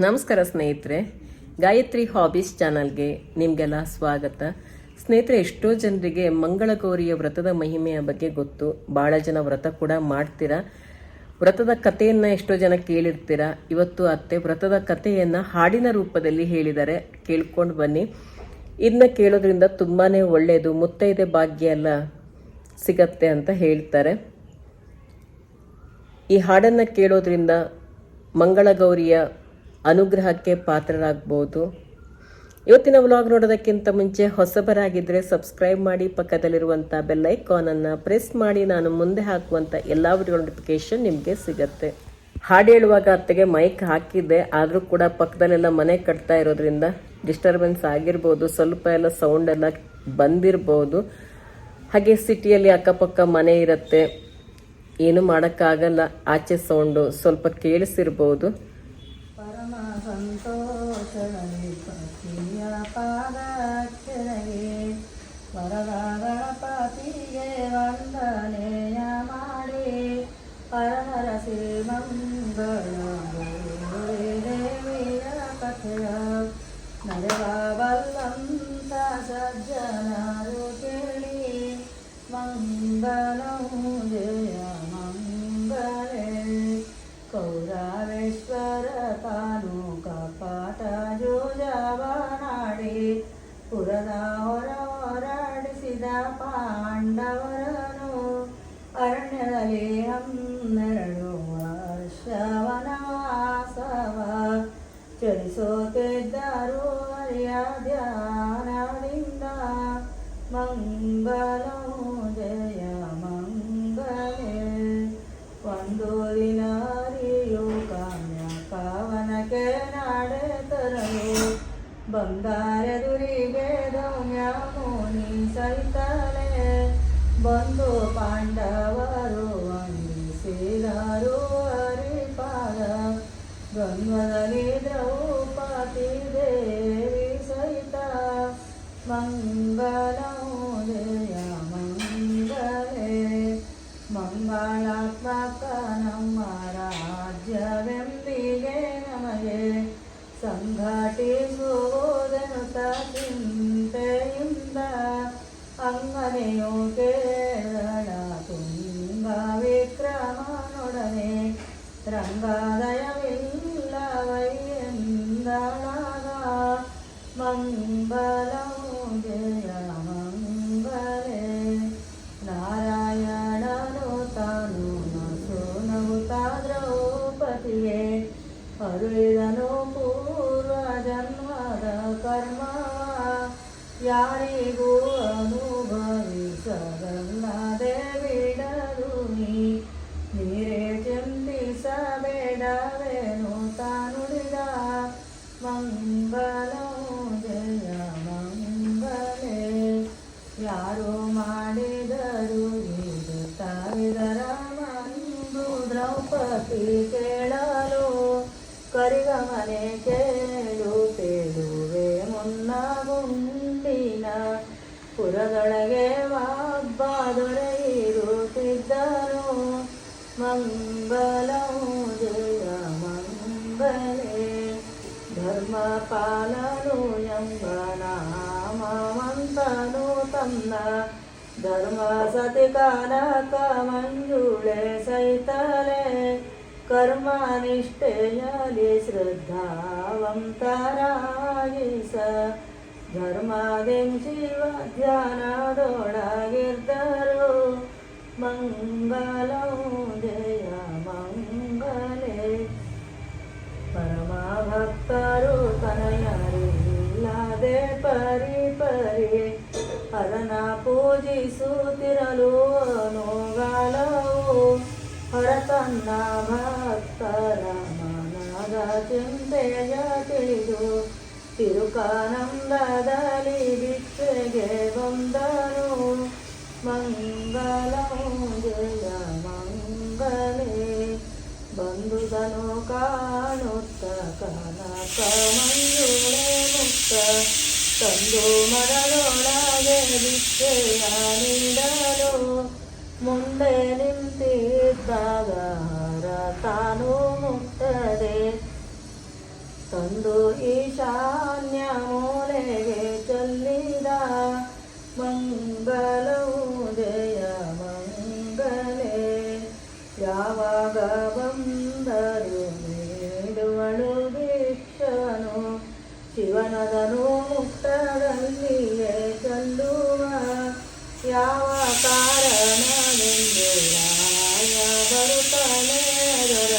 ನಮಸ್ಕಾರ ಸ್ನೇಹಿತರೆ, ಗಾಯತ್ರಿ ಹಾಬೀಸ್ ಚಾನಲ್ಗೆ ನಿಮಗೆಲ್ಲ ಸ್ವಾಗತ. ಸ್ನೇಹಿತರೆ, ಎಷ್ಟೋ ಜನರಿಗೆ ಮಂಗಳಗೌರಿಯ ವ್ರತದ ಮಹಿಮೆಯ ಬಗ್ಗೆ ಗೊತ್ತು. ಭಾಳ ಜನ ವ್ರತ ಕೂಡ ಮಾಡ್ತೀರಾ. ವ್ರತದ ಕಥೆಯನ್ನು ಎಷ್ಟೋ ಜನ ಕೇಳಿರ್ತೀರ. ಇವತ್ತು ಅತ್ತೆ ವ್ರತದ ಕಥೆಯನ್ನು ಹಾಡಿನ ರೂಪದಲ್ಲಿ ಹೇಳಿದ್ದಾರೆ, ಕೇಳ್ಕೊಂಡು ಬನ್ನಿ. ಇದನ್ನ ಕೇಳೋದ್ರಿಂದ ತುಂಬಾ ಒಳ್ಳೆಯದು, ಮುತ್ತೈದೆ ಭಾಗ್ಯ ಎಲ್ಲ ಸಿಗತ್ತೆ ಅಂತ ಹೇಳ್ತಾರೆ. ಈ ಹಾಡನ್ನು ಕೇಳೋದ್ರಿಂದ ಮಂಗಳಗೌರಿಯ ಅನುಗ್ರಹಕ್ಕೆ ಪಾತ್ರರಾಗಬಹುದು. ಇವತ್ತಿನ ವ್ಲಾಗ್ ನೋಡೋದಕ್ಕಿಂತ ಮುಂಚೆ ಹೊಸಬರಾಗಿದ್ದರೆ ಸಬ್ಸ್ಕ್ರೈಬ್ ಮಾಡಿ, ಪಕ್ಕದಲ್ಲಿರುವಂಥ ಬೆಲ್ ಐಕಾನನ್ನು ಪ್ರೆಸ್ ಮಾಡಿ. ನಾನು ಮುಂದೆ ಹಾಕುವಂಥ ಎಲ್ಲ ವಿಡಿಯೋ ನೋಟಿಫಿಕೇಶನ್ ನಿಮಗೆ ಸಿಗತ್ತೆ. ಹಾಡು ಹೇಳುವಾಗ ಅತ್ತೆಗೆ ಮೈಕ್ ಹಾಕಿದ್ದೆ, ಆದರೂ ಕೂಡ ಪಕ್ಕದಲ್ಲೆಲ್ಲ ಮನೆ ಕಟ್ತಾ ಇರೋದ್ರಿಂದ ಡಿಸ್ಟರ್ಬೆನ್ಸ್ ಆಗಿರ್ಬೋದು, ಸ್ವಲ್ಪ ಎಲ್ಲ ಸೌಂಡ್ ಎಲ್ಲ ಬಂದಿರ್ಬೋದು. ಹಾಗೆ ಸಿಟಿಯಲ್ಲಿ ಅಕ್ಕಪಕ್ಕ ಮನೆ ಇರುತ್ತೆ, ಏನು ಮಾಡೋಕ್ಕಾಗಲ್ಲ. ಆಚೆ ಸೌಂಡು ಸ್ವಲ್ಪ ಕೇಳಿಸಿರ್ಬೋದು. ಪರಮ ಸಂತೋಷದಲ್ಲಿ ಪತಿಯ ಪಾದಾಕ್ಷರಗೆ ವರದ ಗಣಪತಿಗೆ ವಂದನೆಯ ಮಾಡಿ ಪರಹರ ಶ್ರೀಮಂಗಳ ದೇವಿಯ ಕಥೆಯ ನಡೆವಬಲ್ಲಂತ ಸಜ್ಜನರು ಕೇಳಿ ಮಂಗಳಂ ಜಯ ಮಂಗಲೇ. ಕೌರವೇಶ್ವರ ತಾನು ಕಪಾಟ ಜೋಜವನಾಡಿ ಪುರದ ಹೊರಡಿಸಿದ ಪಾಂಡವರನು ಅರಣ್ಯದಲ್ಲಿ 12 ವರ್ಷ ವನವಾಸವ ಚಲಿಸುತ್ತಿದ್ದರು ಹರಿಯ ಧ್ಯಾನದಿಂದ. ಮಂಗಳಂ ಜಯ ಮಂಗಲೇ. ಒಂದು ದಿನ ಕವನಕ್ಕೆ ನಾಡೆ ತರಲು ಬಂಗಾರದುರಿಗೆ ದೌಮ್ಯ ಮುನಿ ಸೈತಲೆ ಬಂದು ಪಾಂಡವರು ವಂದಿಸಿದರು ಹರಿಪಾದ. ಗಂಧದಲ್ಲಿ ದ್ರೌಪದಿ ದೇವಿ ಸಹಿತ ಮಂಗಳಂ ಜಯ ಮಂಗಲೇ. ಮಂಗಳಾತ್ಮಕ ನಮ್ಮ ರಾಜ್ಯವೆಂದಿಗೆ ನಮಗೆ ಸಂಘಟಿಸುವುದೆನುತ ಚಿಂತೆಯಿಂದ ಅಂಗನೆಯು ಕೇರಳ ತುಂಗ ವಿಕ್ರಮನೊಡನೆ ರಂಗದಯವಿಲ್ಲವೈಯೆಂದಳಾಗ. ಮಂಗಳಂ ಜಯ ಮಂಗಲೇ. ನಾರಾಯಣನು ತಾನು ನಸುನಗುತ್ತ ದ್ರೌಪದಿಗೆ ಅರುಳಿದನು ಪೂರ್ವ ಜನ್ಮದ ಕರ್ಮ ಯಾರಿಗೂ ಅನುಭವಿಸದಲ್ಲದೆ ಬಿಡಲು ನೀರೇ ಚಿಂತಿಸಬೇಡವೇನು ತಾನುಡಿದ. ಮಂಗಳಂ ಜಯ ಮಂಗಲೇ. ಯಾರು ಮಾಡಿದರು ಇರುತ್ತವಿದರ ಮಂದು ದ್ರೌಪದಿ ಕೇಳಲು ಕರಿಗಮನೆ ಕೇಳುತ್ತಿರುವೆ ಮುನ್ನ ಗುಂಡಿನ ಪುರದೊಳಗೆ ಒಬ್ಬ ದೊರೆಯಿರುತ್ತಿದ್ದರು. ಮಂಗಳಂ ಜಯ ಮಂಗಲೇ. ಧರ್ಮಪಾಲನು ಎಂಬ ನಾಮವಂತನು ತನ್ನ ಧರ್ಮ ಸತಿ ಕಾನಕ ಮಂಜುಳೆ ಸೈತಲೆ ಕರ್ಮ ನಿಷ್ಠೆಯಲ್ಲಿ ಶ್ರದ್ಧಾವಂತರಾಗಿಸ ಧರ್ಮದೆಂ ಶಿವ ಧ್ಯಾನದೊಳಗಿದ್ದರು. ಮಂಗಳಂ ಜಯ ಮಂಗಲೇ. ಪರಮ ಭಕ್ತರು ತನಯರಿಲ್ಲದೆ ಪರಿ ಹರನ ಪೂಜಿಸುತ್ತಿರಲು ಅನುಗಾಲವು ಹೊರತನ್ನ ಭಕ್ತರ ಮನದ ಚಿಂತೆಯ ತಿಳಿದು ತಿರುಕಾನಂದದಲ್ಲಿ ಭಿಕ್ಷೆಗೆ ಬಂದರು. ಮಂಗಳಂ ಜಯ ಮಂಗಲೇ. ಬಂದುದನು ಕಾಣುತ್ತ ಕನಕ ಮಂಜುಳೆ ಮುಕ್ತ ತಂದು ಮರದೊಳಗೆ ಭಿಕ್ಷೆಯ ನೀಡಲು ಮುಂದೆ ನಿಂತಿದ್ದಾಗ ತಾನು ಮುಕ್ತದೆ ತಂದು ಈಶಾನ್ಯ ಮೂಲೆಗೆ ಚೆಲ್ಲಿದ ಮಂಗಲವು ಜಯ ಮಂಗಲೇ. ಯಾವಾಗ ಬಂದರು ನೀಡುವಳು ಭಿಕ್ಷನು ಶಿವನದನು ಮುಕ್ತದಲ್ಲಿಯೇ ಚೆಲ್ಲುವ. ಯಾವ ಕಾರಣವೆಂದು ರಾಯ ಬರುತ್ತಾನೆ ಅದರ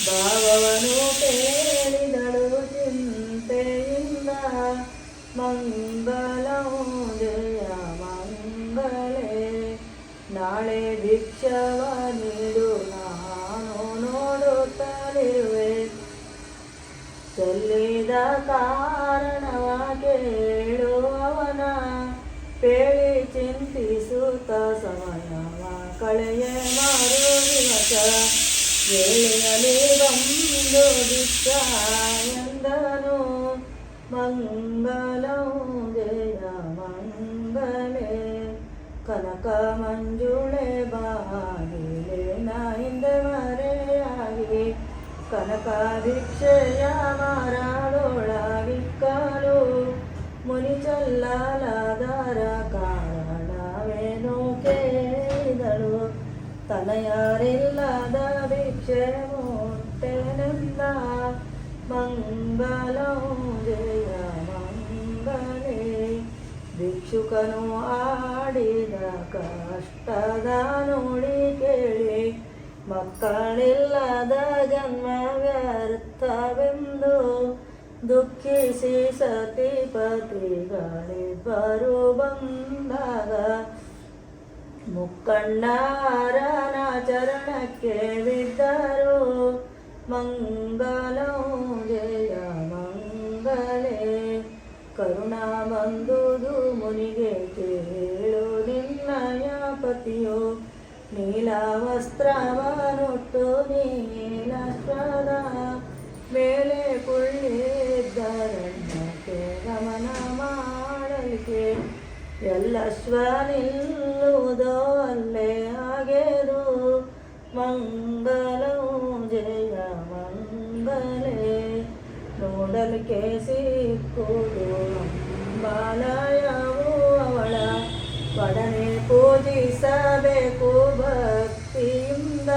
ಭಾವವನು ಕೇಳಿದಳು ಚಿಂತೆಯಿಂದ. ಮಂಗಲವು ಜಯ ಮಂಗಲೇ. ನಾಳೆ ಭಿಕ್ಷವ ನೀಡು ನಾನು ನೋಡುತ್ತಲಿರುವೆ. ಚೆಲ್ಲಿದ ಕಾರಣವ ಕೇಳು ಅವನ ಪೇಳಿ ಚಿಂತಿಸುತ್ತ ಸಮಯವ ಕಳೆಯೇ ಮಾರು ದಿವಸ. ವೇಳೆಯಲ್ಲಿ ಬಂದು ಭಿಕ್ಷ ಎಂದನು ಮಂಗಲವು ಜಯ ಮಂಗಲೇ. ಕನಕ ಮಂಜುಳೆ ಬಾಗಿಲಿನ ಹಿಂದೆ ಮರೆಯಾಗಿ ಕನಕ ಭಿಕ್ಷೆಯ ಮಾರಾಡೊಳಗಿಕ್ಕಲು ಮುನಿ ಚಲ್ಲಲಾದರ ಕಾರಣವೇನು ಕೇಳಿದಳು. ತನಯಾರಿಲ್ಲದ ಭಿಕ್ಷೆ ಮುಟ್ಟೆನೆಂದ ಮಂಗಲವು ಜಯ ಮಂಗಲೇ. ಭಿಕ್ಷುಕನು ಆಡಿದ ಕಷ್ಟದ ನುಡಿ ಕೇಳಿ ಮಕ್ಕಳಿಲ್ಲದ ಜನ್ಮ ವ್ಯರ್ಥವೆಂದು ದುಃಖಿಸಿ ಸತಿಪತಿಗಳಿಬ್ಬರು ಬಂದಾಗ ಮುಕ್ಕಣ್ಣರನ ಚರಣಕ್ಕೆ ಬಿದ್ದರು. ಮಂಗಲವು ಜಯ ಮಂಗಲೇ. ಕರುಣಾ ಬಂದುದು ಮುನಿಗೆ ಕೇಳು ನಿನ್ನಯ ಪತಿಯು ನೀಲ ವಸ್ತ್ರವನುಟ್ಟು ನೀಲಶ್ವದ ಮೇಲೆ ಕುಳ್ಳಿದ್ದರಣ್ಯಕ್ಕೆ ಗಮನ ಮಾಡಲಿಕ್ಕೆ. ಎಲ್ಲಶ್ವ ನಿಲ್ಲುವುದೋ ಅಲ್ಲೇ ಹಾಗೆದು ಮಂಗಲವು ಜಯ ಮಂಗಲೇ. ನೋಡಲಿಕ್ಕೆ ಸಿಕ್ಕುವುದು ಅಂಬಾಲಯವು ಅವಳ ಒಡನೆ ಪೂಜಿಸಬೇಕು ಭಕ್ತಿಯಿಂದ.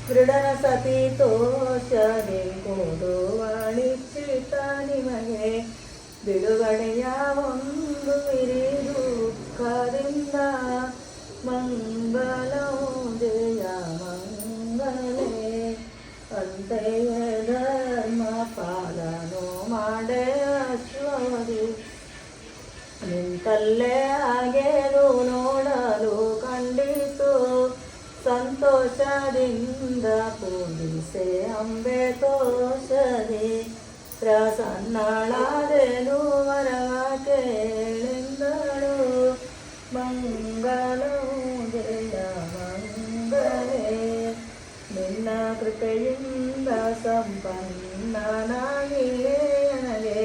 ದೃಢನ ಸತಿ ತೋಷದೆ ಕೊಡುವಳಿಚ್ಚಿತ ನಿಮಗೆ ಬಿಡುಗಡೆಯ ಒಂದು ಇರಿ ದುಃಖದಿಂದ. ಮಂಗಲವು ಜಯ ಮಂಗಲೇ. ಅಂತೆಯೇ ಧರ್ಮ ಪಾಲನು ಮಾಡೆ ಅಶ್ವದಿ ನಿಂತಲ್ಲೇ ಹಾಗೆದು ನೋಡಲು ಕಂಡಿತು. ಸಂತೋಷದಿಂದ ಪೂಜಿಸೆ ಅಂಬೆ ತೋಷದಿ ಪ್ರಸನ್ನಳಾದೆನು ವರವ ಕೇಳೆಂದಳು. ಮಂಗಲವು ಜಯ ಮಂಗಲೇ. ನಿನ್ನ ಕೃಪೆಯಿಂದ ಸಂಪನ್ನನಾಗಿ ನನಗೆ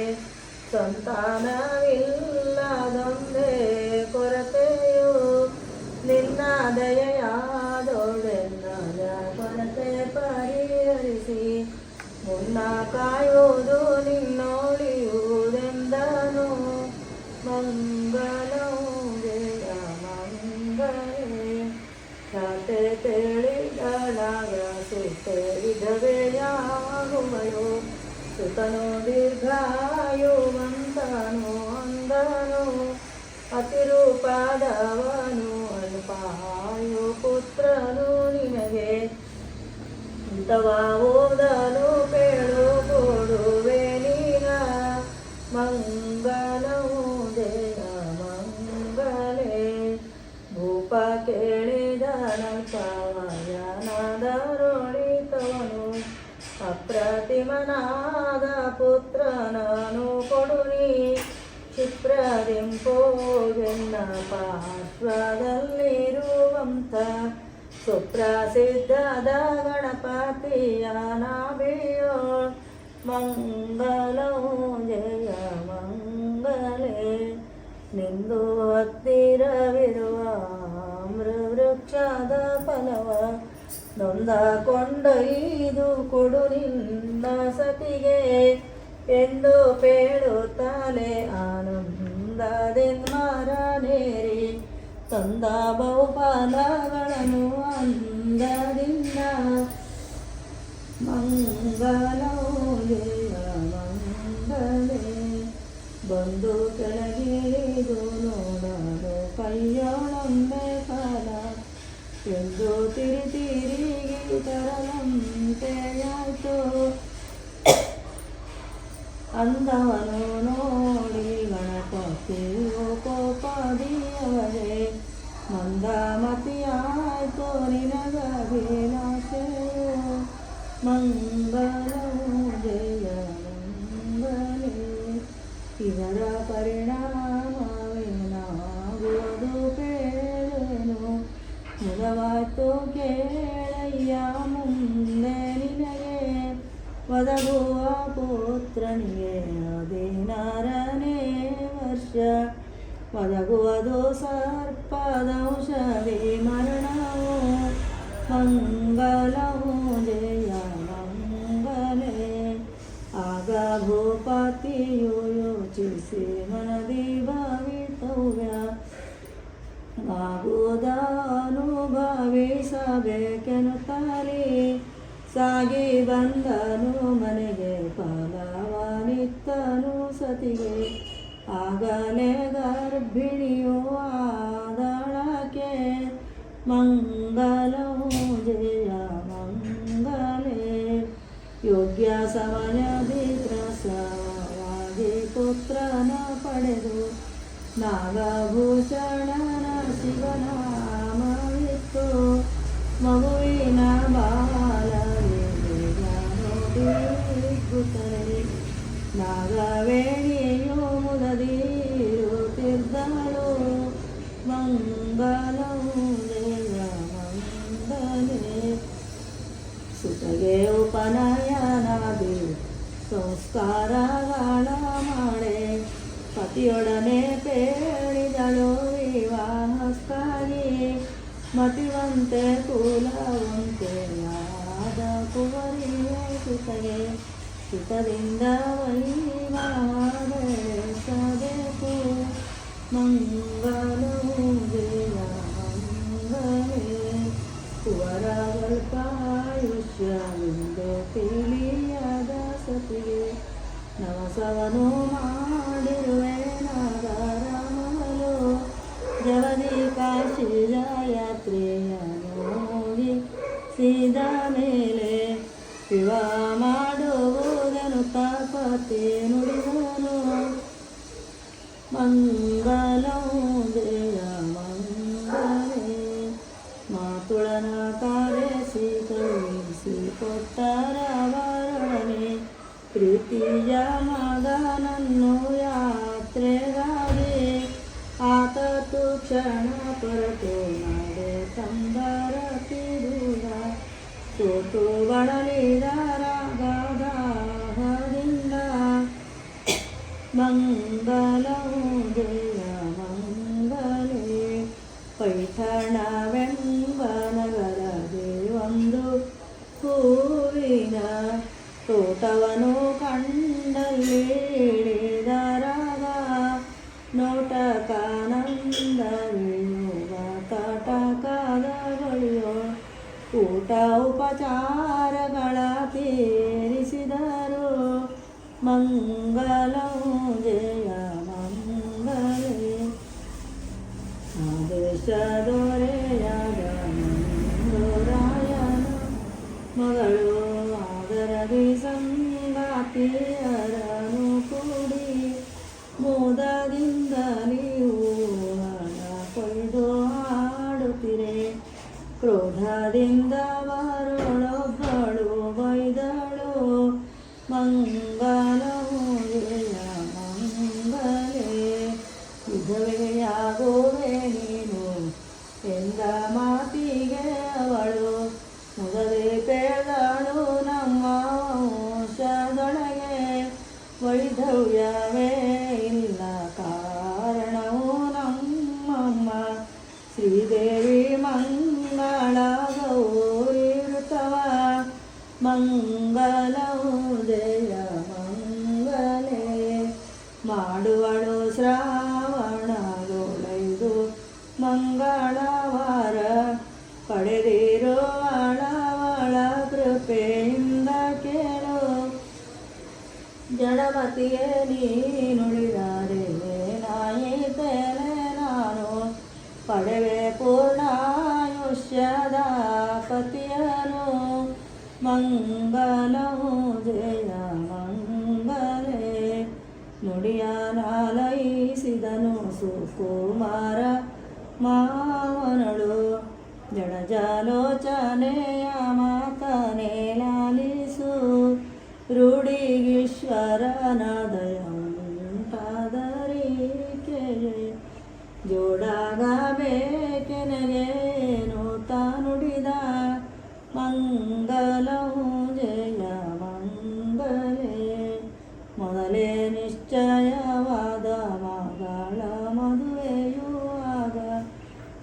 ಸಂತಾನವಿಲ್ಲದೊಂದೇ ಕೊರತೆಯು. ನಿನ್ನ ದಯೆಯಾದೊಡೆನ್ನ ಕೊರತೆ ಪರಿಹರಿಸಿ ಮುನ್ನ ಕಾಯುವುದು ನಿನ್ನೊಳಿಯುವುದೆಂದನು. ಮಂಗಲವು ಜಯ ಮಂಗಲೇ. ಖ್ಯಾತೆ ತಿಳಿದಳಾಗ ಸುತೆ ವಿಧವೆಯಾಗುವಳು. ಸುತನು ದೀರ್ಘಾಯುವಂತನು ಅಂದನು. ಅತಿರೂಪದವನು ಅಲ್ಪಾಯು ಪುತ್ರನು ನಿನಗೆ ಇಂಥವಾ ಓದಲು ಕೇಳು ಕೊಡುವೆ ನೀನ. ಮಂಗಲವು ಜಯ ಮಂಗಲೇ. ಭೂಪ ಕೇಳಿದ ನಲ್ಪವಯನದರೊಳಿತವನು ಅಪ್ರತಿಮನಾದ ಪುತ್ರನನು ಕೊಡುನಿ. ಕ್ಷಿಪ್ರದಿಂಪೋಗೆನ್ನ ಪಾರ್ಶ್ವದಲ್ಲಿರುವಂಥ ಸುಪ್ರಸಿದ್ಧದ ಗಣಪತಿಯ ನಾಭಿಯೋಳ್. ಮಂಗಲವು ಜಯ ಮಂಗಲೇ. ನಿಂದು ಹತ್ತಿರವಿರುವ ವೃಕ್ಷದ ಫಲವ ನೊಂದ ಕೊಂಡೊಯ್ದು ಕೊಡು ನಿನ್ನ ಸತಿಗೆ. ಎಂದು ಪೇಳುತ್ತಲೇ ಆನಂದದಿಂದ ಮರನೇರಿ ತಂದ ಬಹುಫಲಗಳನ್ನು ಅಂದದಿಂದ ಮಂಗಲವು ಜಯ ಮಂಗಲೇ ಬಂದು ಕೆಳಗಿಳಿದು ನೋಡಲು ಕೈಯೊಳೊಂದೆ ಫಲ ಎಂದು ತಿರುಗಿ ತರಲಂತೆಯಾಯಿತು. ಅಂದವನು ನೋಡಿ ಗಣಪತಿಯು ಕೋಪದಿಯವರೇ ಮಂದಮತಿಯಾಯ್ತು ನಿನಗಭಿಲಾಷೆಯು ಮಂಗಲವು ಜಯ ಮಂಗಲೇ ಇದರ ಪರಿಣಾಮವೇನಾಗುವುದು ಕೇಳೇನು ಮುದವಾಯ್ತು ಕೇಳಯ್ಯ ಮುಂದೆ ನಿನಗೆ ಒದಗುವ ಪುತ್ರನಿಗೆ 16ನೇ ವರ್ಷ ಒದಗುವುದು ಸರ್ಪದೌಷಧಿ ಮರಣವು ಮಂಗಲವು ಜಯ ಮಂಗಲೇ ಆಗ ಭೂಪತಿಯು ಯೋಚಿಸಿ ಮನದಿ ಭವಿತವ್ಯ ಆಗುವುದನುಭವಿಸಬೇಕೆನ್ನುತ್ತಲೇ ಸಾಗಿ ಬಂದನು ಮನೆಗೆ ಫಲವನಿತ್ತನು ಸತಿಗೆ ಆಗಲೇ ಗರ್ಭಿಣಿಯು ಆದಳಕ್ಕೆ ಮಂಗಲವು ಜಯ ಮಂಗಲೇ ಯೋಗ್ಯ ಸಮಯದಿ ಪ್ರಸವವಾಗಿ ಪುತ್ರನ ಪಡೆದು ನಾಗಭೂಷಣನ ಶಿವನಾಮವಿತ್ತು ಮಗುವಿನ ಬಾಲವಿಗುತ್ತಲೇ ನಾಗವೇಣಿಯು ಮುದದಿರುತ್ತಿದ್ದಳು ಮಂಗಲವು ಜಯ ಮಂಗಲೇ ಸುತಗೆ ಉಪನಯನಾದಿ ಸಂಸ್ಕಾರಗಳ ಮಾಡೆ ಪತಿಯೊಡನೆ ಪೇಳಿದಳು ವಿವಾಹಕ್ಕಾಗಿ ಮತಿವಂತೆ ಕುಲವಂತೆಯಾದ ಕುವರಿಯ ಸುತಗೆ ಸುತದಿಂದ ವೈವಾಹಸಬೇಕು ಮಂಗಲವು ಜಯ ಮಂಗಲೇ ಕುವರವಲ್ಪಾಯುಷ್ಯವೆಂದು ತಿಳಿಯದ ಸತಿಗೆ ನವಸವನು ಮಾಡಿರುವೆ ನಾಗರಾಮಲು ಜವದಿ ಕಾಶಿಯ ಯಾತ್ರೆಯನ್ನು ಮುಗಿಸಿದ ಮೇಲೆ ವಿವಾಹ ಮಾಡುವುದನ್ನು ತಪತಿ ನುಡಿದನು ಮಂಗಲವು ಜಯ ಮಂಗಲೇ ಮಾತುಳನ ಕಾರೆಸಿ ಕಳುಹಿಸಿ ಕೊಟ್ಟರವರೊಡನೆ ಪ್ರೀತಿಯ ಮಗನನ್ನು ಯಾತ್ರೆಗಾಗಿ ಆತ ಕ್ಷಣ ಪರತು ನಡೆ ತಂಬರತಿರುಗ ಸೋತು ಬಳಲಿದ ರಾಗದಾಹದಿಂದ ಮಂಗಲವು ಜಯ ಮಂಗಲೇ ಪೈಠಣವೆಂಬ ನಗರದೇ ಒಂದು ಹೂವಿನ ತೋಟವನು ಕಂಡಲ್ಲಿ ಇಳಿದರಾಗ ನೋಟಕಾನಂದವಿಯುವ ತಟಕದ ಬಳಿಯೋ ಊಟ ಉಪಚಾರಗಳ ತೀರಿಸಿದರು ಮಂಗಲವು ಜಯ ಮಂಗಲೇ ಆದೇಶ ದೊರೆಯಾದ ಮಂಗರಾಯನ ಮಗಳು ಆದರದಿ ಸಂಗಾತಿಯರನು ಕೂಡಿ ಮೋದದಿಂದ ನೀವು ಹಣ ಕೊಯ್ದು ಹಾಡುತ್ತಿರೆ ಕ್ರೋಧದಿಂದ ವರೊಳೊಬ್ಬಳು ಬೈದಳು ಮಂಗಲವು ಜಯ ಮಂಗಲೇ ವಿಧವೆಯಾಗುವೆ ನೀನು ಎಂದ ಮಾತಿಗೆ ಅವಳು ಮೊದಲೇ ಪೇದಳು ನಮ್ಮ ವಂಶದೊಳಗೆ ವೈಧವ್ಯವೇ ಇಲ್ಲ ಕಾರಣವು ನಮ್ಮಮ್ಮ ಶ್ರೀದೇವಿ ಮಂಗಳ ಗೌರಿರುತ್ತವ ಮಂಗಲವು ಜಯ ಮಂಗಲೇ ಜಡಮತಿಗೆ ನೀನುಳಿದರೆ ನಾಯಿತೇನೆ ನಾನು ಪಡೆವೆ ಪೂರ್ಣಾಯುಷ್ಯದ ಪತಿಯನು ಮಂಗಲವು ಜಯ ಮಂಗಲೇ ನುಡಿಯ ನಾಲೈಸಿದನು ಸುಕುಮಾರ ಮಾವನಳು ಜಡಜಾಲೋಚನೆಯ ಮಾತನೆ ಲಾಲಿಸು ರೂಢಿಗೀಶ್ವರನ ದಯವುಂಟಾದರಿಕೆ ಜೋಡಾಗಬೇಕೆನಗೇನು ತಾನುಡಿದ ಮಂಗಲವು ಜಯ ಮಂಗಲೇ ಮೊದಲೇ ನಿಶ್ಚಯವಾದ ಮಗಳ ಮದುವೆಯೂ ಆಗ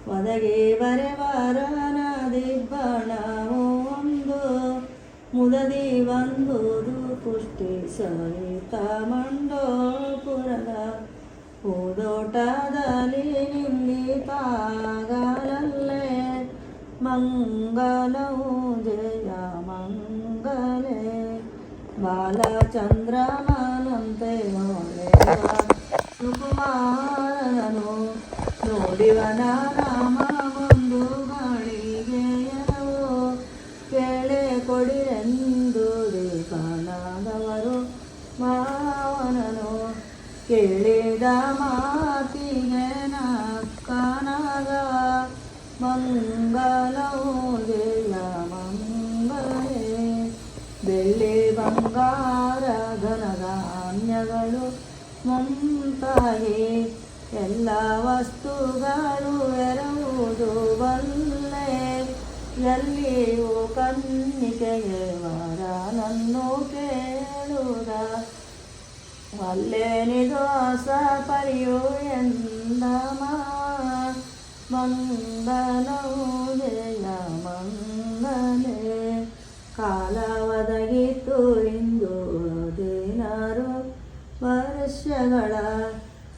ಒದಗಿ ಬರೆವರನ ದಿಬ್ಬಣವು ಒಂದು ಮುದದಿ ಬಂದುದು ಪುಷ್ಟಿ ಸಹಿತ ಮಂಡೋಪುರದ ಹೂದೋಟದಲ್ಲಿ ನಿಂದಿತಾಗಲಲ್ಲೇ ಮಂಗಲವು ಜಯ ಮಂಗಲೇ ಬಾಲಚಂದ್ರಮನಂತೆ ಹೊಳೆವ ಸುಕುಮಾರನು ನೋಡಿವನ ನಾಮ ಒಂದು ಗಳಿಗೆಯವು ಕೇಳೆ ಕೊಡಿರೆಂದು ದೇವನಾದವರು ಮಾವನನು ಕೇಳಿದ ಮಾತಿಗೆ ನಕ್ಕನಾಗ ಮಂಗಲವು ಜಯ ಮಂಗಲೇ ಬೆಳ್ಳಿ ಬಂಗಾರ ಧನಧಾನ್ಯಗಳು ಮುಂತಾಗಿ ಎಲ್ಲ ವಸ್ತುಗಳು ಎರವುದು ಬಲ್ಲೆ ಎಲ್ಲಿಯೂ ಕನ್ನಿಕೆಗೆ ವರನನ್ನು ಕೇಳುವುದ ಅಲ್ಲೇನಿದು ಹೊಸ ಪರಿಯು ಎಂದ ಮಂಗಲವು ಜಯ ಮಂಗಲೇ ಕಾಲ ಒದಗಿತು ಇಂದು ದಿನಾರು ವರ್ಷಗಳ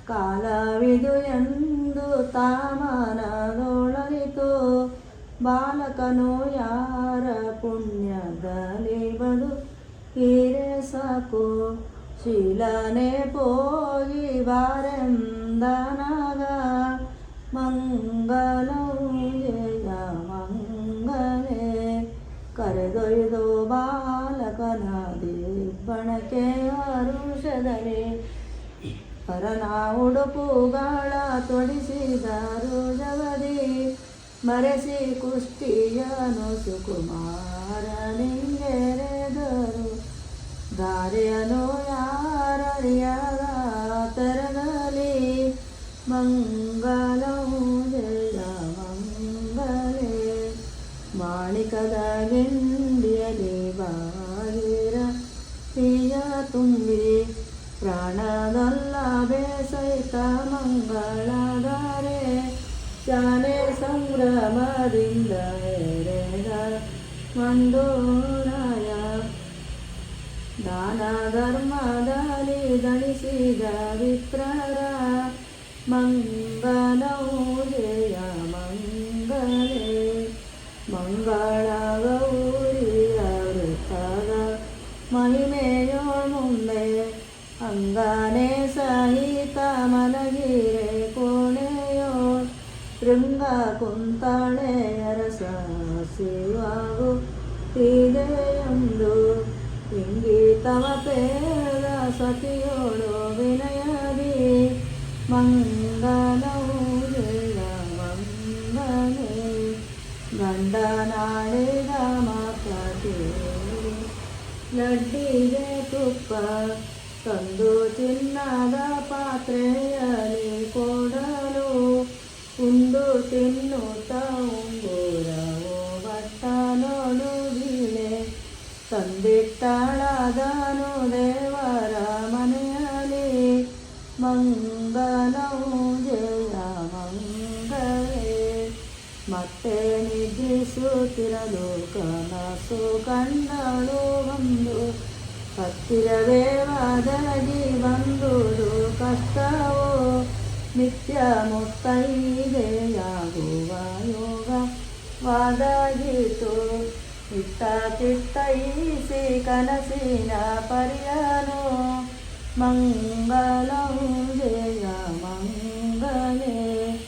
ಕಾಲವಿದು ಎಂದು ತಾಮನದೊಳರಿತು ಬಾಲಕನು ಯಾರ ಪುಣ್ಯದಲ್ಲಿ ಬದುಕಿರೆ ಸಾಕು ಶೀಲನೆ ಪೋಗಿ ಬಾರೆಂದನಾಗ ಮಂಗಲವು ಜಯ ಮಂಗಲೇ ಕರೆದೊಯ್ದು ಬಾಲಕನ ದಿಬ್ಬಣಕ್ಕೆ ಹರುಷದಲ್ಲಿ ಪರನ ಉಡುಪುಗಳ ತೊಡಿಸಿದರು ಜಗದಿ ಮರೆಸಿ ಕುಷ್ಟಿಯನು ಸುಕುಮಾರನಿಂಗೆರೆದರು ದಾರಿಯನು ಯಾರರಿಯದ ತೆರಗಲಿ ಮಂಗಲವು ಜಯ ಮಂಗಲೇ ಮಾಣಿಕದ ಗಿಂಡಿಯಲಿ ಬಾಗಿರ ತೀಯ ತುಂಬಿ ಪ್ರಾಣದಲ್ಲ ಬೇಸೈತ ಮಂಗಳಧಾರೆ ಶಾನೆ ಸಂಭ್ರಮದಿಂದ ಎರೆದ ಮಂಡೋರಾಯ ದಾನ ಧರ್ಮದಲ್ಲಿ ದಣಿಸಿದ ವಿಪ್ರರ ಮಂಗಲವು ಜಯ ಮಂಗಲೇ ಮಂಗಳ ಗೌರಿಯ ವೃತ್ತದ ಮಹಿಮೆಯೋ ಮುಂದೆ ಅಂಗನೆ ಸಹಿತ ಮಲಗಿರೆ ಕೋಣೆಯೋ ಶೃಂಗ ಕುಂತಳೆ ಅರಸ ಶಿವಾಗು ಇದೆಯೊಂದು ಇಂಗಿತವ ಪೇದ ಸತಿಯೋಳು ವಿನಯದಿ ಮಂಗಲವು ಜಯ ಮಂಗಲೇ ಗಂಡನಾಡಿದ ಮಾತೇ ಲಡ್ಡಿಗೆ ತುಪ್ಪ ತಂದು ಚಿನ್ನದ ಪಾತ್ರೆಯಲ್ಲಿ ಕೊಡಲು ಉಂಡು ತಿನ್ನುತ್ತ ಉಂಗುರವೋ ಬಟ್ಟ ನೋಡು ಬೀಳೆ ತಂದಿಟ್ಟಳದನು ದೇವರ ಮನೆಯಲ್ಲಿ ಮಂಗಲವು ಜಯ ಮಂಗಲೇ ಮತ್ತೆ ನಿದ್ರಿಸುತ್ತಿರಲು ಕನಸು ಕಂಡಳು ಒಂದು ಹತ್ತಿರವೇ ಒದಗಿ ಬಂದುದು ಕಷ್ಟವೋ ನಿತ್ಯ ಮುತ್ತೈದೆಯಾಗುವ ಯೋಗ ವಾದಗಿತು ಇತ್ತ ಚಿತ್ತೈಸಿ ಕನಸಿನ ಪರಿಯನು ಮಂಗಳಂ ಜಯ ಮಂಗಲೇ.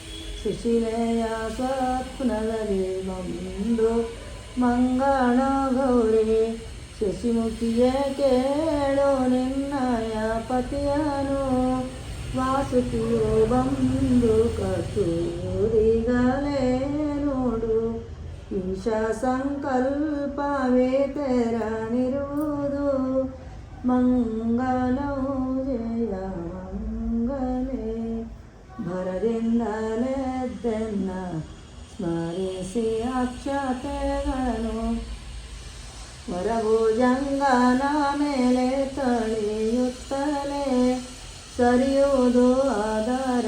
ಸುಶೀಲೆಯ ಸ್ವಪ್ನದಲ್ಲಿ ಬಂದು ಮಂಗಳ ಗೌರಿ ಶಶಿಮುಖಿಯೇ ಕೇಳು ನಿನ್ನಯ ಪತಿಯನು. ವಾಸುಕಿಯು ಬಂದು ಕಟ್ಟುವುದೀಗಲೇ ನೋಡು. ಈಶ ಸಂಕಲ್ಪವೇ ತೆರನಿರುವುದು. ಮಂಗಳಂ ಜಯ ಮಂಗಲೇ. ಭರದಿಂದಲೆದ್ದೆನ್ನ ಸ್ಮರಿಸಿ ಅಕ್ಷತೆಗಳನ್ನು ವರಭುಜಂಗನ ಮೇಲೆ ತಳೆಯುತ್ತಲೇ ಸರಿಯುವುದು ಅದರ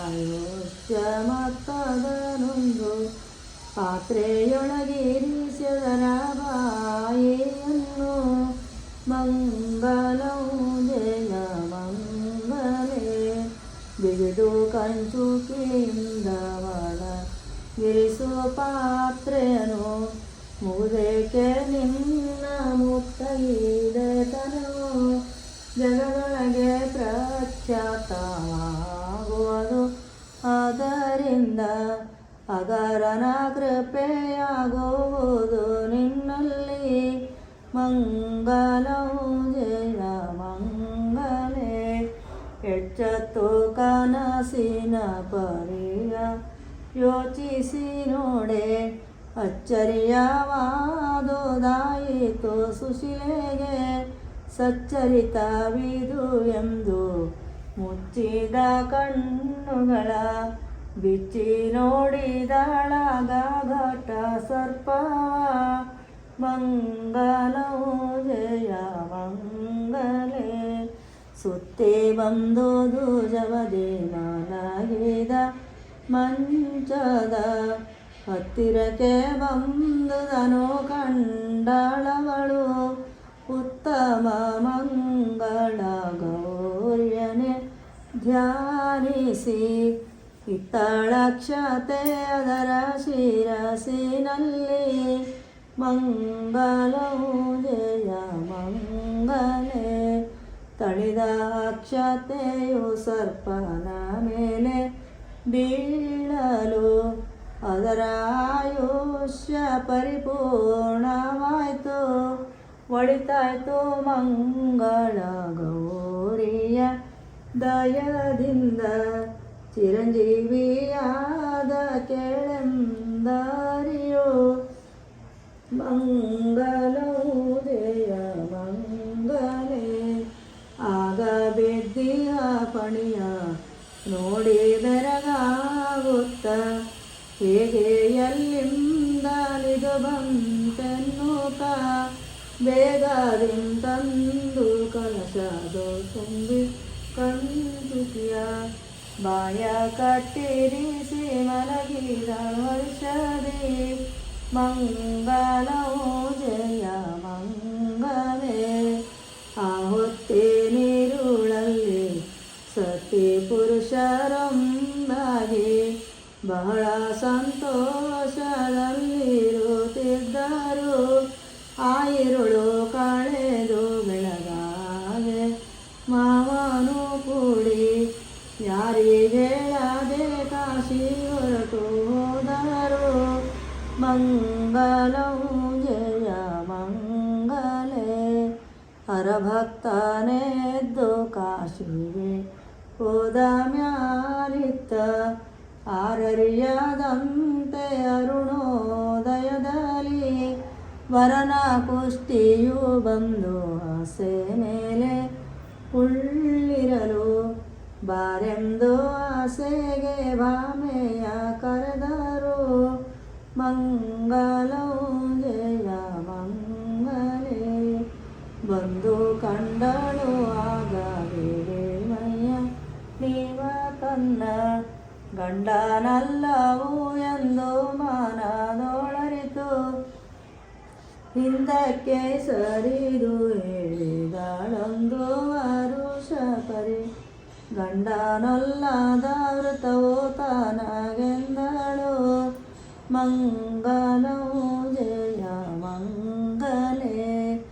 ಆಯುಷ್ಯ ಮತ್ತದನೊಂದು. ಪಾತ್ರೆಯೊಳಗಿರಿಸಿದರ ಬಾಯಿಯನ್ನು. ಮಂಗಳಂ ಜಯ ಮಂಗಲೇ. ಬಿಗಿದು ಕಂಚುಕಿಯಿಂದ ಒಳಗಿರಿಸುವ ಪಾತ್ರೆಯನ್ನು ಮುಗುದೇಕೆ ನಿನ್ನ ಮುತ್ತೈದೆತನವು. ಜಗದೊಳಗೆ ಪ್ರಖ್ಯಾತವಾಗುವುದು ಅದರಿಂದ. ಅಗರನ ಕೃಪೆಯಾಗುವುದು ನಿನ್ನಲ್ಲಿ. ಮಂಗಳಂ ಜಯ ಮಂಗಲೇ. ಎಚ್ಚತ್ತು ಕನಸಿನ ಪರಿಯ ಯೋಚಿಸಿ ನೋಡೆ. ಅಚ್ಚರಿಯವಾದುದಾಯಿತು ಸುಶೀಲೆಗೆ. ಸಚ್ಚರಿತವಿದು ಎಂದು ಮುಚ್ಚಿದ ಕಣ್ಣುಗಳ ಬಿಚ್ಚಿ ನೋಡಿದಳಾಗ ಘಟ ಸರ್ಪವ. ಮಂಗಳಂ ಜಯ ಮಂಗಲೇ. ಸುತ್ತೇ ಬಂದು ದುಜವದೆ ಮಲಗಿದ ಮಂಚದ ಹತ್ತಿರಕ್ಕೆ ಬಂದುದನು ಕಂಡಳವಳು. ಉತ್ತಮ ಮಂಗಳ ಗೌರ್ಯನೆ ಧ್ಯಾನಿಸಿ ಇತ್ತಳಕ್ಷತೆ ಅದರ ಶಿರಸಿನಲ್ಲಿ. ಮಂಗಳಂ ಜಯ ಮಂಗಲೇ. ತಳಿದ ಅಕ್ಷತೆಯು ಸರ್ಪನ ಮೇಲೆ ಬೀಳಲು ಅದರ ಆಯುಷ್ಯ ಪರಿಪೂರ್ಣವಾಯಿತು. ಒಳಿತಾಯ್ತು ಮಂಗಳ ಗೌರಿಯ ದಯದಿಂದ. ಚಿರಂಜೀವಿಯಾದ ಕೇಳೆಂದರಿಯೋ. ಮಂಗಳಂ ಜಯ ಮಂಗಲೇ. ಆಗ ಬಿದ್ದಿಯ ಪಣಿಯ ನೋಡಿ ಬೆರಗಾಗುತ್ತ ಹೇಗೆ ಎಲ್ಲಿಂದ ನಿದು ಬಂತೆನ್ನುತ್ತ ಬೇಗದಿಂತಂದು ಕಲಶದು ತುಂಬಿ ಕಂಚುಕಿಯ ಬಾಯ ಕಟ್ಟಿರಿಸಿ ಮಲಗಿದ ವರ್ಷದಿ. ಮಂಗಳಂ ಜಯ ಮಂಗಲೇ. ಆ ಹೊತ್ತೆ ನೀರುಳಲ್ಲಿ ಸತಿ ಪುರುಷರೊಂದಾಗಿ ಬಹಳ ಸಂತೋಷದಲ್ಲಿರುತ್ತಿದ್ದರು. ಆಯಿರುಳು ಕಳೆದು ಬೆಳಗಾಗೆ ಮಾವನು ಕೂಡಿ ಯಾರಿಗೆ ಹೇಳದೆ ಕಾಶಿ ಹೊರಟು ಹೋದರು. ಮಂಗಳಂ ಜಯ ಮಂಗಲೇ. ಹರಭಕ್ತನೆದ್ದು ಕಾಶಿಗೆ ಹೋದ ಮ್ಯಾಲಿತ್ತ ಆರರಿಯದಂತೆ ಅರುಣೋದಯದಲ್ಲಿ. ವರನ ಕುಷ್ಟಿಯು ಬಂದು ಆಸೆ ಮೇಲೆ ಉಳ್ಳಿರಲು ಬಾರೆಂದು ಆಸೆಗೆ ಭಾಮೆಯ ಕರೆದರು. ಮಂಗಳಂ ಜಯ ಮಂಗಲೇ. ಬಂದು ಕಂಡಳು ಆಗ ಮೈಯ ನೀವ ತನ್ನ ಗಂಡನಲ್ಲವು ಎಂದು ಮನದೊಳರಿತು. ಹಿಂದಕ್ಕೆ ಸರಿದು ಹೇಳಿದಳೊಂದು ವರುಷ ಪರಿ. ಗಂಡನೊಲ್ಲದ ವೃತವು ತನಗೆಂದಳು. ಮಂಗಳಂ ಜಯ ಮಂಗಲೇ.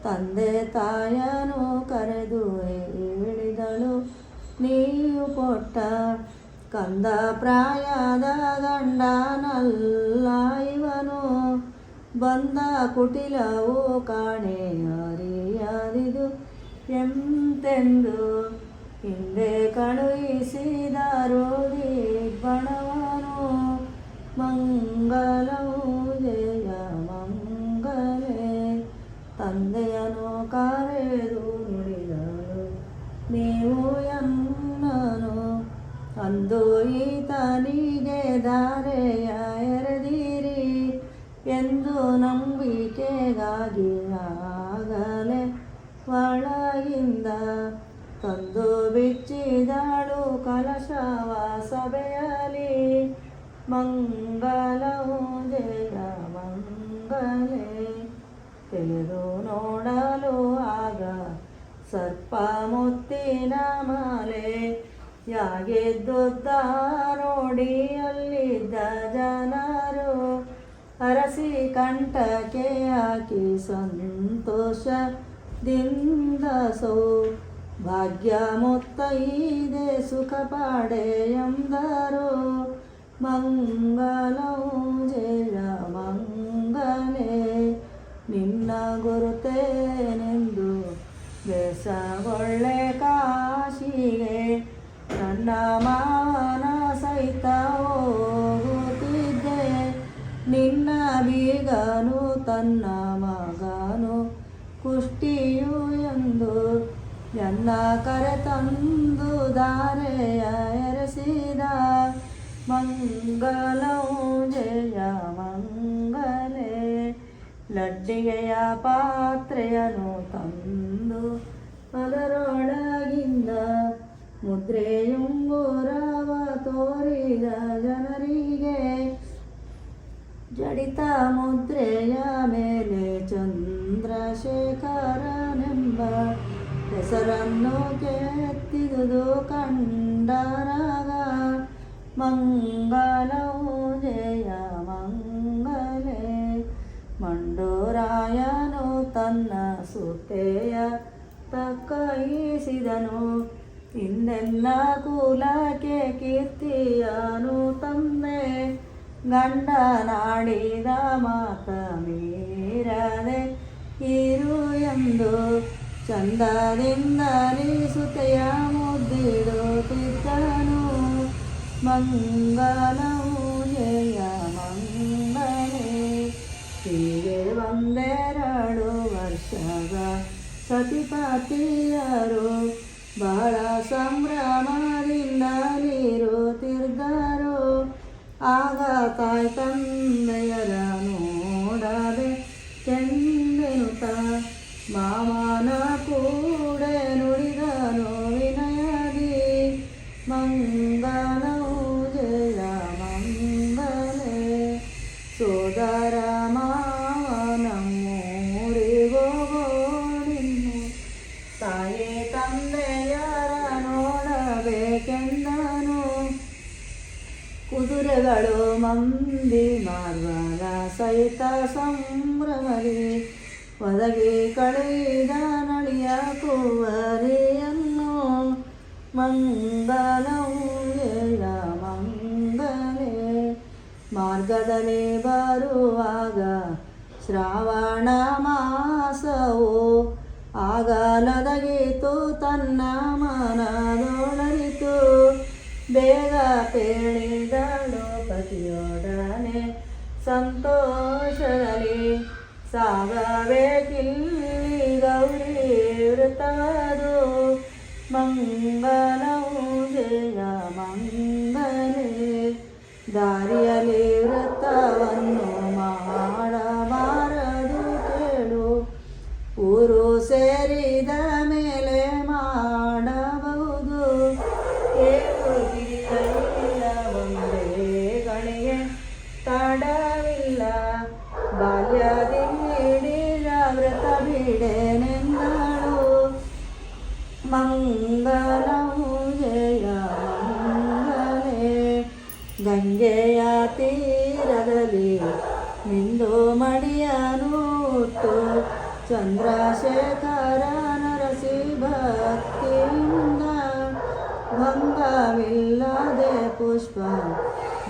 ತಂದೆ ತಾಯನು ಕರೆದು ನೀವು ಕೊಟ್ಟ ಕಂದ ಪ್ರಾಯದ ಗಂಡನಲ್ಲ ಇವನು, ಬಂದ ಕುಟಿಲವು ಕಾಣೆ ಅರಿಯದಿದು ಎಂತೆಂದು, ಹಿಂದೆ ಕಳುಹಿಸಿದರು ದಿಗ್ಬಣವನು. ಮಂಗಲವು ಜಯ ಮಂಗಲೇ, ತಂದೆಯನು ಕರೆದು ನುಡಿದಳು ನೀವು ಎನ್ನನು, ಅಂದು ಈತನಿಗೆ ಧಾರೆಯ ಎರೆದಿರಿ ಎಂದು ನಂಬಿಕೆಗಾಗಿ ಆಗಲೇ ಒಳಗಿಂದ ತಂದು ಬಿಚ್ಚಿದಳು ಕಲಶವ ಸಭೆಯಲಿ. ಮಂಗಲವು ಜಯ ಮಂಗಲೇ, ತೆಗೆದು ನೋಡಲು ಆಗ ಸರ್ಪ ಮುತ್ತಿನ ಮಾಲೆ, ಯಾಗಿದ್ದುದ್ದ ನೋಡಿ ಅಲ್ಲಿದ್ದ ಜನರು, ಅರಸಿ ಕಂಠಕ್ಕೆ ಹಾಕಿ ಸಂತೋಷದಿಂದ ಭಾಗ್ಯ ಮುತ್ತೈದೆ ಸುಖ ಪಾಡೆ ಎಂದರು. ಮಂಗಲವು ಜಯ ಮಂಗಲೇ, ನಿನ್ನ ಗುರುತೇನೆಂದು ಬೇಸಗೊಳ್ಳೆ ಕಾಶಿಗೆ, ನನ್ನ ಮಾವನ ಸಹಿತ ಹೋಗುತ್ತಿದ್ದೆ, ನಿನ್ನ ಬೀಗನು ತನ್ನ ಮಗನು ಕುಷ್ಟಿಯು ಎಂದು ಎನ್ನ ಕರೆತಂದು ಧಾರೆಯ ಎರೆಸಿದ. ಮಂಗಲವು ಜಯ ಮಂಗಲೇ, ಲಡ್ಡಿಗೆಯ ಪಾತ್ರೆಯನು ತಂದು ಅದರೊಳಗಿಂದ ಮುದ್ರೆಯುಂಗುರವ ತೋರಿದ ಜನರಿಗೆ, ಜಡಿತ ಮುದ್ರೆಯ ಮೇಲೆ ಚಂದ್ರಶೇಖರನೆಂಬ ಹೆಸರನ್ನು ಕೆತ್ತಿದುದು ಕಂಡರಾಗ. ಮಂಗಲವು ಜಯ ಮಂಗಲೇ, ಮಂಡೂರಾಯನು ತನ್ನ ಸುತೆಯ ತಕ್ಕಯಿಸಿದನು, ಇನ್ನೆಲ್ಲ ಕುಲಕ್ಕೆ ಕೀರ್ತಿಯನು ತಂದೆ, ಗಂಡನಾಡಿದ ಮಾತ ಮೀರದೆ ಇರು ಎಂದು ಚಂದದಿಂದ ಸುತೆಯ ಮುದ್ದಿಡುತ್ತಿದ್ದನು. ಮಂಗಲವು ಜಯ ಮಂಗಲೇ, ಹೀಗೆ ಒಂದೆರಡು ವರ್ಷದ ಸತಿಪತಿಯರು ಬಹಳ ಸಂಭ್ರಮದಿಂದಲಿರುತ್ತಿದ್ದರು. ಆಗ ತಾಯಿ ತಂದೆಯರ ನೋಡದೆ ಕೆಂದೆನುತ ಮಾಮನ ಕೂಡೆ ನುಡಿದನು ವಿನಯದಿ. ಮಂಗಲವು ಜಯ ಮಂಗಲೇ, ಸೋದರ ಮಾವನಮ್ಮೂರಿಗೋಗೋಡಿನ್ನು, ತಾಯಿ ತಂದೆಯರ ನೋಡಬೇಕೆಂದನು. ಕುದುರೆಗಳು ಮಂದಿ ಮಾರ್ಬಲ ಸಹಿತ ಸಂಭ್ರಮದಿ ಒದಗಿ ಕಳೆದ ನಳಿಯ ಕುವರಿಯನ್ನು. ಮಂಗಲವು ಜಯ ಮಂಗಲೇ, ಮಾರ್ಗದಲ್ಲಿ ಬರುವಾಗ ಶ್ರಾವಣ ಮಾಸವು ಆಗಲದಗಿತು ತನ್ನ ಮನದೊಳರಿತು. ಬೇಗ ಪೇಳಿದಳು ಪತಿಯೊಡನೆ ಸಂತೋಷದಲ್ಲಿ, ಸಾಗಬೇಕಿಲ್ಲಿ ಗೌರಿ ವೃತದು. ಮಂಗಲವು ಜಯ ಮಂಗಲೇ, ದಾರಿಯಲ್ಲಿ ವೃತವನ್ನು ಮಾಡಬಾರದು ಕೇಳು, ಊರು ಸೇರಿದ ಮೇಲೆ ಮಾಡಬಹುದು. ಏಳು ಗಿರಿಯ ಒಂದೇ ಗಳಿಗೆ ತಡವಿಲ್ಲ, ಬಾಲ್ಯದಿಲ್ಲಿಡಿದ ವ್ರತ ಬಿಡೆನೆಂದಳು. ಮಂಗಲವು ಜಯ ಮಂಗಲೇ, ಗಂಗೆಯ ತೀರದಲ್ಲಿ ನಿಂದು ಮಡಿಯನುಟ್ಟು ಚಂದ್ರಶೇಖರ ನರಸಿ ಭಕ್ತಿಯಿಂದ ಭಂಗವಿಲ್ಲದೆ ಪುಷ್ಪ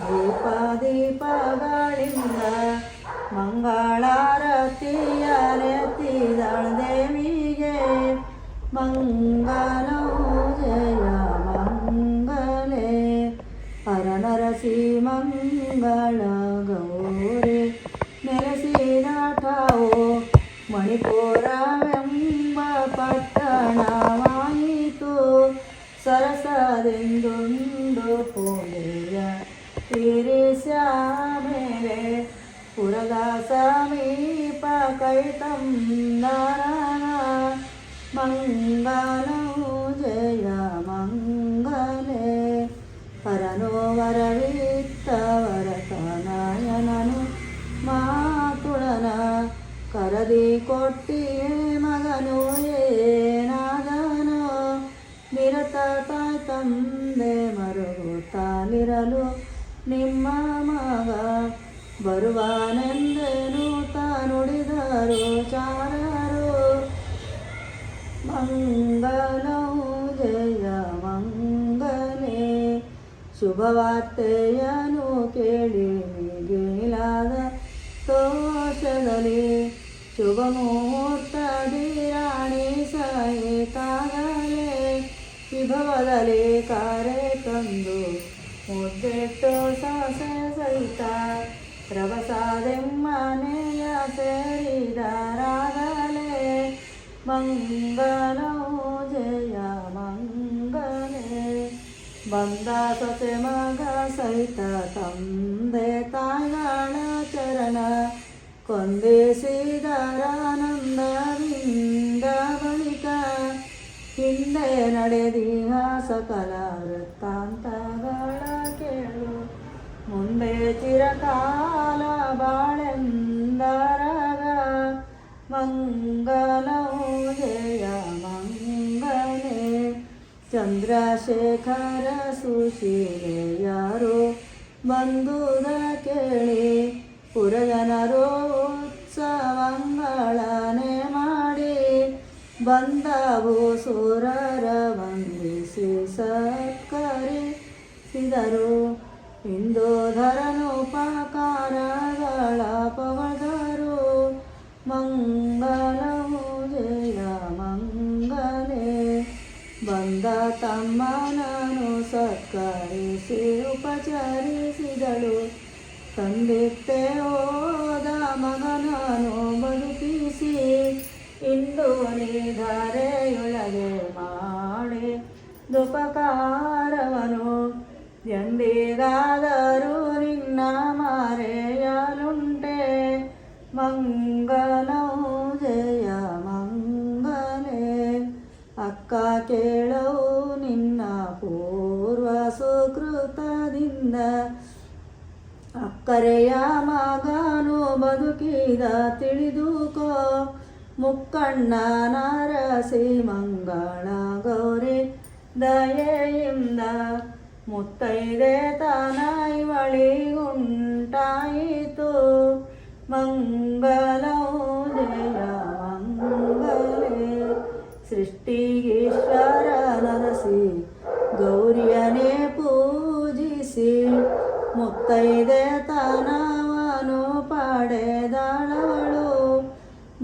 ಧೂಪ ದೀಪಗಳಿಂದ ಮಂಗಳಾರತಿಯ ನೆತ್ತಿದಳ ದೇವಿಗೆ ಮಂಗಲವು ಜಯ ಮಂಗಲೇ ಹರ ನರಸಿ ಮಂಗಳ ಗೌರಿ ನೆಲೆಸಿದಾಟವು ಮಣಿಪುರವೆಂಬ ಪಟ್ಟಣವಾಯಿತು ಸರಸದೆಂದೊಂದು ಪೂಜೆಯ ತೀರಿಸ್ಯ ಮೇಲೆ ಪುರದ ಸಮೀಪ ಕೈತಂದರನ ಮಂಗಲವು ಜಯ ಮಂಗಲೇ ಹರನೋ ವರವಿತ್ತವರ ತನಯನನು ಮಾತುಳನ ಕರದಿ ಕೊಟ್ಟಿಯೇ ಮಗನು ಏನಾದನೋ ನಿರತ ತಾಯಿ ತಂದೆ ಮರುಗುತ್ತಾಲಿರಲು ನಿಮ್ಮ ಮಗ ಬರುವನೆಂದೇನು ನುಡಿದರು ಚಾರರು ಮಂಗಲವು ಜಯ ಮಂಗಲೇ ಶುಭವಾರ್ತೆಯನ್ನು ಕೇಳಿ ಮಿಗಿಲಾದ ತೋಷದಲ್ಲಿ ಶುಭ ಮುಹೂರ್ತದಿ ರಾಣಿ ಸಹಿತಾಗಲೇ ವಿಭವದಲ್ಲಿ ಕರೆ ತಂದು ಮುದ್ದಿಟ್ಟು ಸೊಸೆ ಸಹಿತ ರಭಸದೆಮ್ಮನೆಯ ಸೇರಿದರಾಗಲೇ ಮಂಗಲವು ಜಯ ಮಂಗಲೇ ಬಂದ ಸೊಸೆ ಮಗ ಸಹಿತ ತಂದೆ ತಾಯಿಗಳ ಚರಣ ಕೊಂದಿಸಿದರಾನಂದದಿಂದ ಬಳಿಕ ಹಿಂದೆ ನಡೆದಿಹ ಸಕಲ ವೃತ್ತಾಂತಗಳ ಕೇಳು ಮುಂದೆ ಚಿರಕಾಲ ಬಾಳೆಂದರಗ ಮಂಗಲವು ಜಯ ಮಂಗಲೇ ಚಂದ್ರಶೇಖರ ಸುಶೀಲೆಯರು ಬಂದುದ ಕೇಳಿ ಪುರಜನರು ಉತ್ಸವಗಳನೆ ಮಾಡಿ ಬಂದವು ಸುರರ ವಂದಿಸಿ ಸತ್ಕರಿಸಿದರು ಇಂದೋಧರನುಪಕಾರಗಳ ಪವದರು ಮಂಗಲವು ಜಯ ಮಂಗಲೇ ಬಂದ ತಮ್ಮನನು ಸತ್ಕರಿಸಿ ಉಪಚರಿಸಿದಳು ತಂದಿತ್ತೆ ಹೋದ ಮಗನನು ಬದುಕಿಸಿ ಇಂದು ನಿಧಾರೆಯೊಳಗೆ ಮಾಡಿ ದುಪಕಾರವನು ಎಂದಿಗಾದರೂ ನಿನ್ನ ಮರೆಯಲುಂಟೆ ಮಂಗಲವು ಜಯ ಮಂಗಲೇ ಅಕ್ಕ ಕೇಳವು ನಿನ್ನ ಪೂರ್ವ ಸುಕೃತದಿಂದ ಅಕ್ಕರೆಯ ಮಗನು ಬದುಕಿದ ತಿಳಿದುಕೋ ಮುಕ್ಕಣ್ಣ ನರಸಿ ಮಂಗಳ ಗೌರಿ ದಯೆಯಿಂದ ಮುತ್ತೈದೆ ತನ ಇವಳಿಗುಂಟಾಯಿತು ಮಂಗಲವು ಜಯ ಮಂಗಲೇ ಸೃಷ್ಟಿಗೀಶ್ವರ ನರಸಿ ಗೌರಿಯನೇ ಪೂಜಿಸಿ ಮುತ್ತೈದೆ ತನವನು ಪಡೆದಳವಳು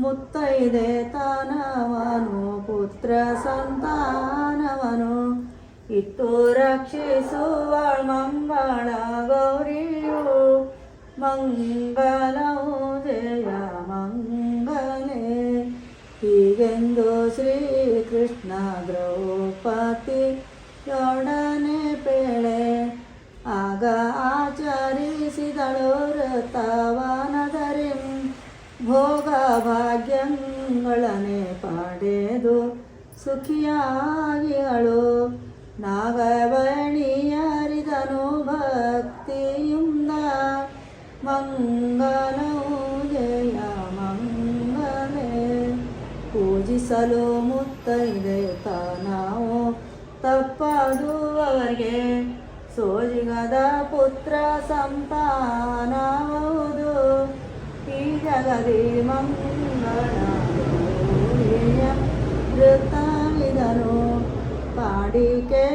ಮುತ್ತೈದೆ ತನವನು ಪುತ್ರ ಸಂತಾನವನು ಇತ್ತು ರಕ್ಷಿಸುವಳ್ ಮಂಗಳ ಗೌರಿಯು ಮಂಗಲವು ಜಯ ಮಂಗಲೇ ಹೀಗೆಂದು ಶ್ರೀಕೃಷ್ಣ ದ್ರೌಪದಿಯೊಡನೆ ಪೇಳೆ ಆಗ ಆಚರಿಸಿದಳು ವ್ರತವನದರಿ ಭೋಗ ಭಾಗ್ಯಗಳನೆ ಪಡೆದು ಸುಖಿಯಾಗಿಗಳು ನಾಗವಣಿಯರಿದನು ಭಕ್ತಿಯಿಂದ ಮಂಗಲವು ಜಯ ಮಂಗಲೇ ಪೂಜಿಸಲು ಮುತ್ತೈದೆ ನಾವು ತಪ್ಪದು ಅವರಿಗೆ ಸೋಜಿಗದ ಪುತ್ರ ಸಂತಾನವುದು ಈ ಜಗದಿ ಮಂಗಳ ವೃತ್ತವಿದನು ಪಾಡಿಕೆ